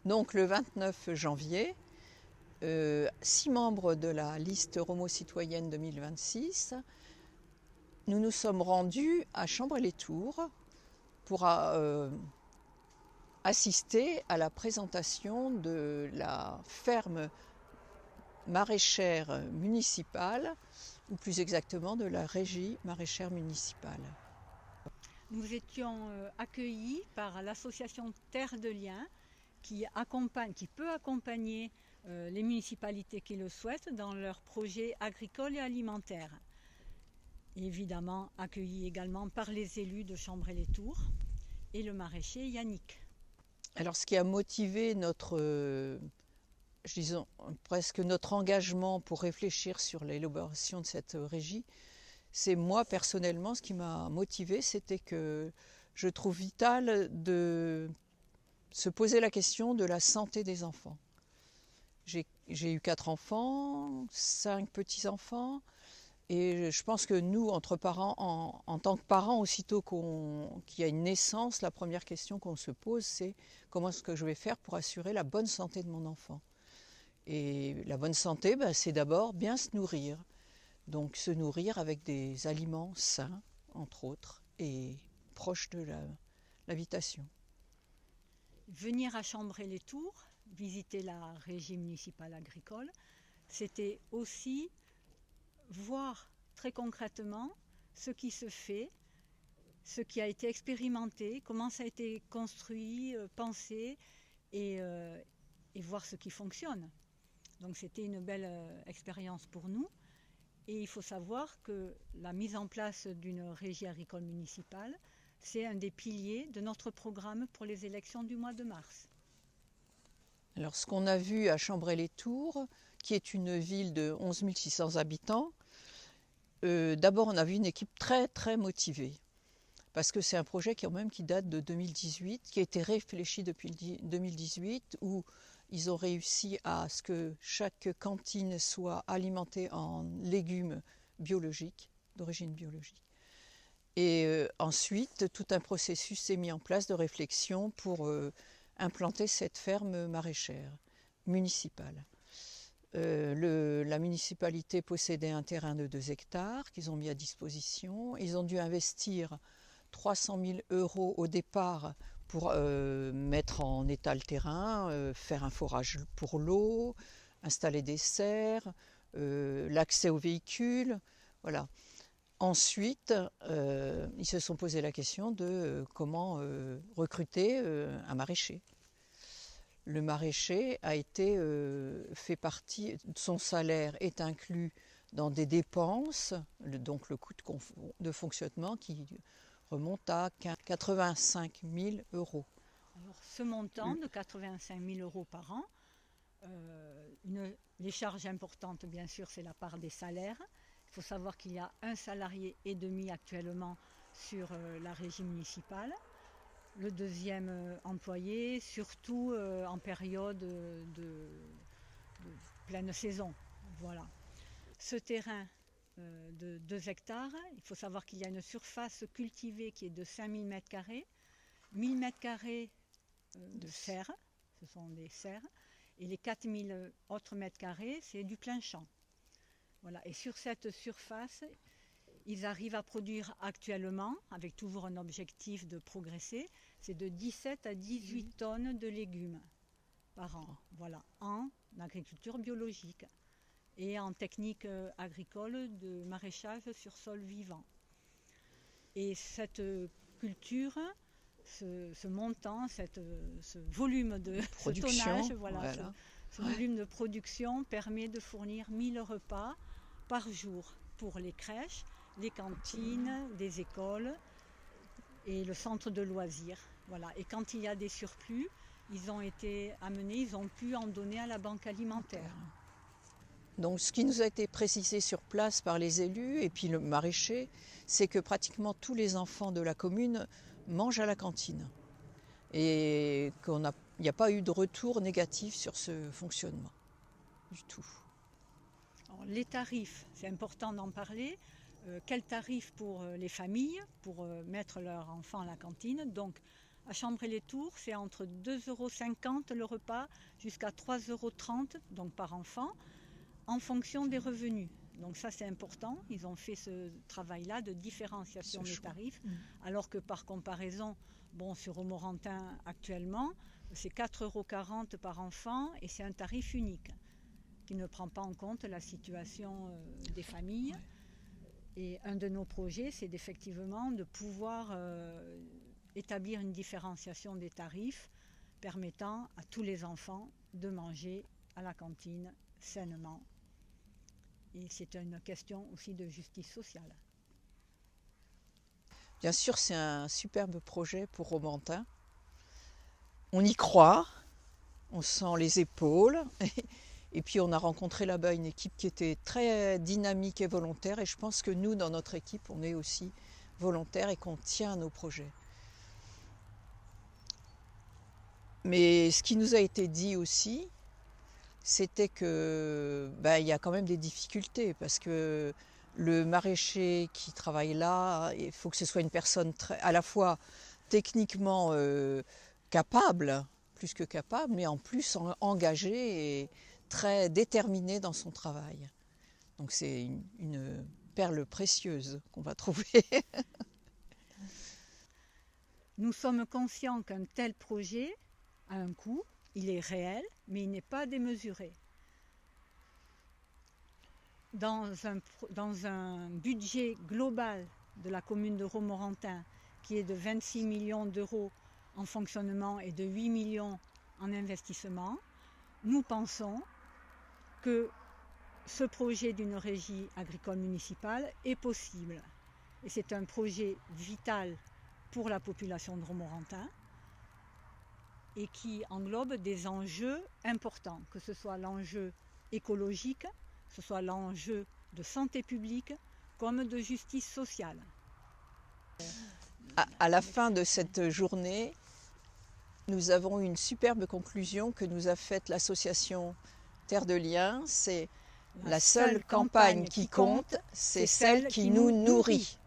Donc le 29 janvier, 6 membres de la liste Romo Citoyenne 2026, nous nous sommes rendus à Chambray-les-Tours pour assister à la présentation de la ferme maraîchère municipale, ou plus exactement de la régie maraîchère municipale. Nous étions accueillis par l'association Terre de Liens qui peut accompagner les municipalités qui le souhaitent dans leurs projets agricoles et alimentaires. Et évidemment accueillis également par les élus de Chambray-les-Tours et le maraîcher Yannick. Alors ce qui a motivé presque notre engagement pour réfléchir sur l'élaboration de cette régie, c'est moi personnellement, ce qui m'a motivé, c'était que je trouve vital de se poser la question de la santé des enfants. J'ai eu 4 enfants, 5 petits-enfants, et je pense que nous, entre parents, en tant que parents, aussitôt qu'il y a une naissance, la première question qu'on se pose, c'est comment est-ce que je vais faire pour assurer la bonne santé de mon enfant. Et la bonne santé, c'est d'abord bien se nourrir. Donc se nourrir avec des aliments sains, entre autres, et proches de l'habitation. Venir à Chambray-les-Tours, visiter la régie municipale agricole, c'était aussi voir très concrètement ce qui se fait, ce qui a été expérimenté, comment ça a été construit, pensé, et voir ce qui fonctionne. Donc c'était une belle expérience pour nous. Et il faut savoir que la mise en place d'une régie agricole municipale, c'est un des piliers de notre programme pour les élections du mois de mars. Alors ce qu'on a vu à Chambray-les-Tours, qui est une ville de 11 600 habitants, d'abord on a vu une équipe très très motivée. Parce que c'est un projet qui date de 2018, qui a été réfléchi depuis 2018, où ils ont réussi à ce que chaque cantine soit alimentée en légumes biologiques, d'origine biologique. Et ensuite, tout un processus s'est mis en place de réflexion pour implanter cette ferme maraîchère municipale. La municipalité possédait un terrain de 2 hectares qu'ils ont mis à disposition. Ils ont dû investir 300 000 € au départ pour mettre en état le terrain, faire un forage pour l'eau, installer des serres, l'accès aux véhicules. Voilà. Ensuite, ils se sont posé la question de comment recruter un maraîcher. Le maraîcher fait partie, son salaire est inclus dans des dépenses, donc le coût de fonctionnement qui remonte à 85 000 €. Alors, ce montant de 85 000 € par an, les charges importantes, bien sûr, c'est la part des salaires. Il faut savoir qu'il y a 1,5 salarié actuellement sur la régie municipale. Le deuxième employé, surtout en période de pleine saison. Voilà. Ce terrain de 2 hectares, il faut savoir qu'il y a une surface cultivée qui est de 5 000 m², 1 000 m² de serres, ce sont des serres, et les 4 000 autres m², c'est du plein champ. Voilà. Et sur cette surface, ils arrivent à produire actuellement, avec toujours un objectif de progresser, c'est de 17 à 18 tonnes de légumes par an, voilà, en agriculture biologique et en technique agricole de maraîchage sur sol vivant. Et cette culture, ce montant, ce volume de production, ce volume de production permet de fournir 1000 repas par jour pour les crèches, les cantines, des écoles et le centre de loisirs. Voilà. Et quand il y a des surplus, ils ont pu en donner à la banque alimentaire. Donc ce qui nous a été précisé sur place par les élus et puis le maraîcher, c'est que pratiquement tous les enfants de la commune mangent à la cantine. Et qu'il n'y a pas eu de retour négatif sur ce fonctionnement du tout. Alors, les tarifs, c'est important d'en parler. Quel tarif pour les familles, pour mettre leurs enfants à la cantine? Donc À Chambray-les-Tours, c'est entre 2,50 € le repas jusqu'à 3,30 € donc par enfant, en fonction des revenus. Donc ça c'est important, ils ont fait ce travail-là de différenciation des tarifs, alors que par comparaison, sur Romorantin actuellement, c'est 4,40 € par enfant et c'est un tarif unique qui ne prend pas en compte la situation des familles. Et un de nos projets, c'est effectivement de pouvoir établir une différenciation des tarifs permettant à tous les enfants de manger à la cantine sainement. Et c'est une question aussi de justice sociale. Bien sûr, c'est un superbe projet pour Romorantin. On y croit, on sent les épaules. Et puis on a rencontré là-bas une équipe qui était très dynamique et volontaire. Et je pense que nous, dans notre équipe, on est aussi volontaires et qu'on tient à nos projets. Mais ce qui nous a été dit aussi, c'était que il y a quand même des difficultés parce que le maraîcher qui travaille là, il faut que ce soit une personne à la fois techniquement capable, plus que capable, mais en plus engagée et très déterminée dans son travail. Donc c'est une perle précieuse qu'on va trouver. Nous sommes conscients qu'un tel projet a un coût, il est réel, mais il n'est pas démesuré. Dans un budget global de la commune de Romorantin, qui est de 26 millions d'euros en fonctionnement et de 8 millions en investissement, nous pensons que ce projet d'une régie agricole municipale est possible. Et c'est un projet vital pour la population de Romorantin et qui englobe des enjeux importants, que ce soit l'enjeu écologique, que ce soit l'enjeu de santé publique, comme de justice sociale. À la fin de cette journée, nous avons une superbe conclusion que nous a faite l'association Terre de Liens. C'est la seule campagne qui compte, c'est celle qui nous nourrit.